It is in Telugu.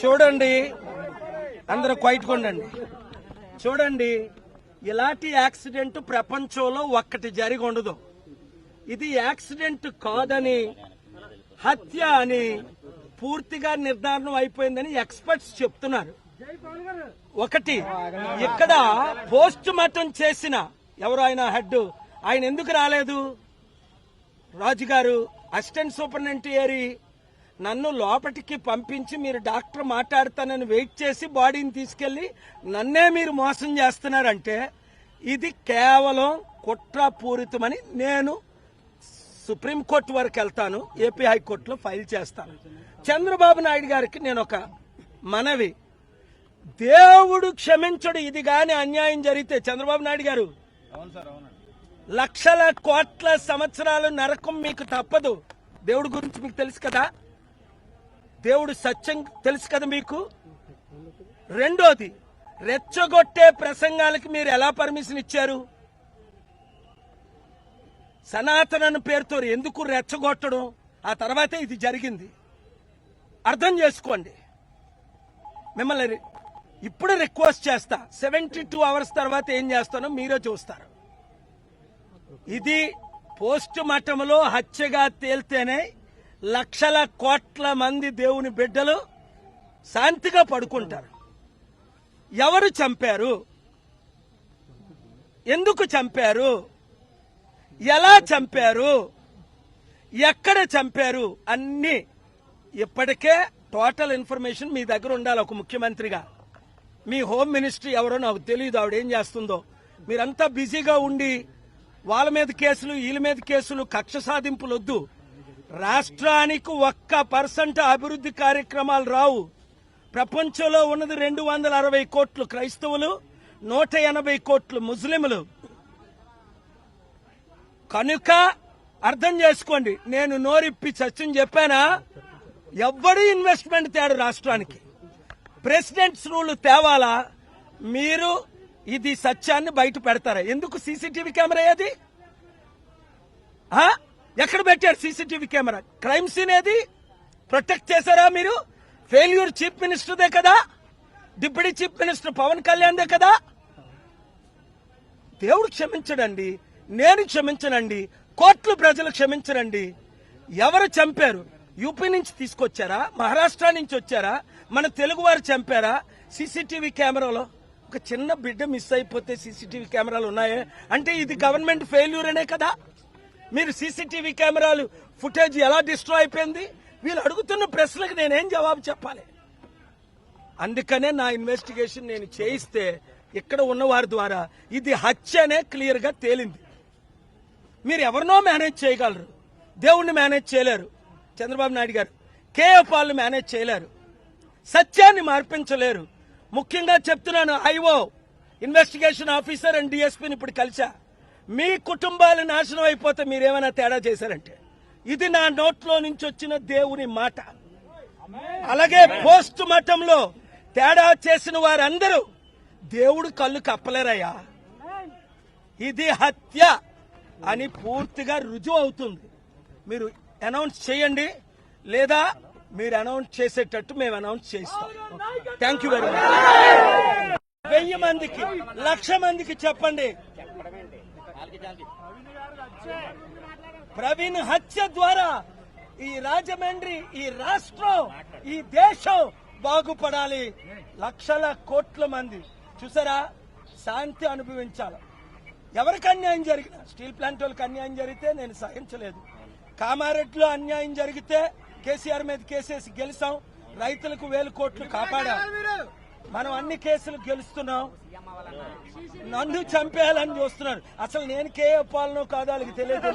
చూడండి, అందరూ క్వైట్గా ఉండండి. చూడండి, ఇలాంటి యాక్సిడెంట్ ప్రపంచంలో ఒక్కటి జరిగి ఉండదు. ఇది యాక్సిడెంట్ కాదని, హత్య అని పూర్తిగా నిర్ధారణ అయిపోయిందని ఎక్స్పర్ట్స్ చెప్తున్నారు. ఒకటి, ఇక్కడ పోస్ట్ మార్టం చేసిన ఎవరు ఆయన హెడ్, ఆయన ఎందుకు రాలేదు? రాజుగారు అసిస్టెంట్ సూపరింటెండెంట్ ఏరి నన్ను లోపలికి పంపించి మీరు డాక్టర్ మాట్లాడతానని వెయిట్ చేసి బాడీని తీసుకెళ్లి నన్నే మీరు మోసం చేస్తున్నారంటే ఇది కేవలం కుట్రపూరితమని నేను సుప్రీంకోర్టు వరకు వెళ్తాను, ఏపీ హైకోర్టులో ఫైల్ చేస్తాను. చంద్రబాబు నాయుడు గారికి నేను ఒక మనవి, దేవుడు క్షమించడు. ఇది గాని అన్యాయం జరిగితే చంద్రబాబు నాయుడు గారు లక్షల కోట్ల సంవత్సరాలు నరకం మీకు తప్పదు. దేవుడి గురించి మీకు తెలుసు కదా, దేవుడు సత్యం తెలుసు కదా మీకు. రెండోది, రెచ్చగొట్టే ప్రసంగాలకి మీరు ఎలా పర్మిషన్ ఇచ్చారు? సనాతన పేరుతో ఎందుకు రెచ్చగొట్టడం? ఆ తర్వాతే ఇది జరిగింది. అర్థం చేసుకోండి. మిమ్మల్ని ఇప్పుడు రిక్వెస్ట్ చేస్తా, 72 అవర్స్ తర్వాత ఏం చేస్తానో మీరే చూస్తారు. ఇది పోస్ట్ మార్టంలో హత్యగా తేలితేనే లక్షల కోట్ల మంది దేవుని బిడ్డలు శాంతిగా పడుకుంటారు. ఎవరు చంపారు? ఎందుకు చంపారు? ఎలా చంపారు? ఎక్కడ చంపారు? అన్ని ఇప్పటికే టోటల్ ఇన్ఫర్మేషన్ మీ దగ్గర ఉండాలి. ఒక ముఖ్యమంత్రిగా మీ హోమ్ మినిస్ట్రీ ఎవరో నాకు తెలియదు, ఆవిడేం చేస్తుందో. మీరంతా బిజీగా ఉండి వాళ్ళ మీద కేసులు, వీళ్ళ మీద కేసులు, కక్ష సాధింపులు వద్దు. రాష్ట్రానికి 1% అభివృద్ధి కార్యక్రమాలు రావు. ప్రపంచంలో ఉన్నది 260 కోట్లు క్రైస్తవులు, 180 కోట్లు ముస్లింలు. కనుక అర్థం చేసుకోండి. నేను నోరిప్పి సత్యం చెప్పానా? ఎవ్వడూ ఇన్వెస్ట్మెంట్ తేడు రాష్ట్రానికి. ప్రెసిడెంట్స్ రూల్ తేవాలా? మీరు ఇది సత్యాన్ని బయట పెడతారా? ఎందుకు సీసీటీవీ కెమెరా ఏది? ఎక్కడ పెట్టారు సీసీటీవీ కెమెరా? క్రైమ్ సీన్ ఏది? ప్రొటెక్ట్ చేశారా మీరు? ఫెయిల్యూర్ చీఫ్ మినిస్టర్దే కదా, డిప్యూటీ చీఫ్ మినిస్టర్ పవన్ కళ్యాణ్దే కదా. దేవుడు క్షమించడండి, నేను క్షమించనండి, కోట్లు ప్రజలు క్షమించరండి. ఎవరు చంపారు? యూపీ నుంచి తీసుకొచ్చారా? మహారాష్ట్ర నుంచి వచ్చారా? మన తెలుగు వారు చంపారా? సీసీటీవీ కెమెరాలో ఒక చిన్న బిడ్డ మిస్ అయిపోతే సీసీటీవీ కెమెరాలు ఉన్నాయే అంటే ఇది గవర్నమెంట్ ఫెయిల్యూర్ అనే కదా. మీరు సీసీటీవీ కెమెరాలు ఫుటేజ్ ఎలా డిస్ట్రాయ్ అయిపోయింది? వీళ్ళు అడుగుతున్న ప్రశ్నలకు నేనేం జవాబు చెప్పాలి? అందుకనే నా ఇన్వెస్టిగేషన్ నేను చేయిస్తే ఇక్కడ ఉన్న వారి ద్వారా ఇది హత్యనే క్లియర్ గా తేలింది. మీరు ఎవరినో మేనేజ్ చేయగలరు, దేవుణ్ణి మేనేజ్ చేయలేరు. చంద్రబాబు నాయుడు గారు కేఏ పాల్ని మేనేజ్ చేయలేరు, సత్యాన్ని మార్పించలేరు. ముఖ్యంగా చెప్తున్నాను, ఐఓ ఇన్వెస్టిగేషన్ ఆఫీసర్ అండ్ డిఎస్పీని ఇప్పుడు కలిసా. మీ కుటుంబాలు నాశనం అయిపోతే మీరేమైనా తేడా చేశారంటే ఇది నా నోట్లో నుంచి వచ్చిన దేవుని మాట. అలాగే పోస్ట్ మార్టంలో తేడా చేసిన వారందరూ దేవుడు కళ్ళు కప్పలేరయ్యా. ఇది హత్య అని పూర్తిగా రుజువు అవుతుంది. మీరు అనౌన్స్ చేయండి, లేదా మీరు అనౌన్స్ చేసేటట్టు మేము అనౌన్స్ చేస్తాం. Thank you very much. 1000 మందికి, 1,00,000 మందికి చెప్పండి, ప్రవీణ్ హత్య ద్వారా ఈ రాజమండ్రి, ఈ రాష్ట్రం, ఈ దేశం బాగుపడాలి. లక్షల కోట్ల మంది చూసారా శాంతి అనుభవించాలి. ఎవరికి అన్యాయం జరిగినా, స్టీల్ ప్లాంట్ వాళ్ళకి అన్యాయం జరిగితే నేను సహించలేదు. కామారెడ్డిలో అన్యాయం జరిగితే కేసీఆర్ మీద కేసేసి గెలిచాం. రైతులకు 1000 కోట్లు కాపాడాం. మనం అన్ని కేసులు గెలుస్తున్నాం. నన్ను చంపేయాలని చూస్తున్నారు. అసలు నేను కేఏ పాలనో కాదో వాళ్ళకి తెలియదు.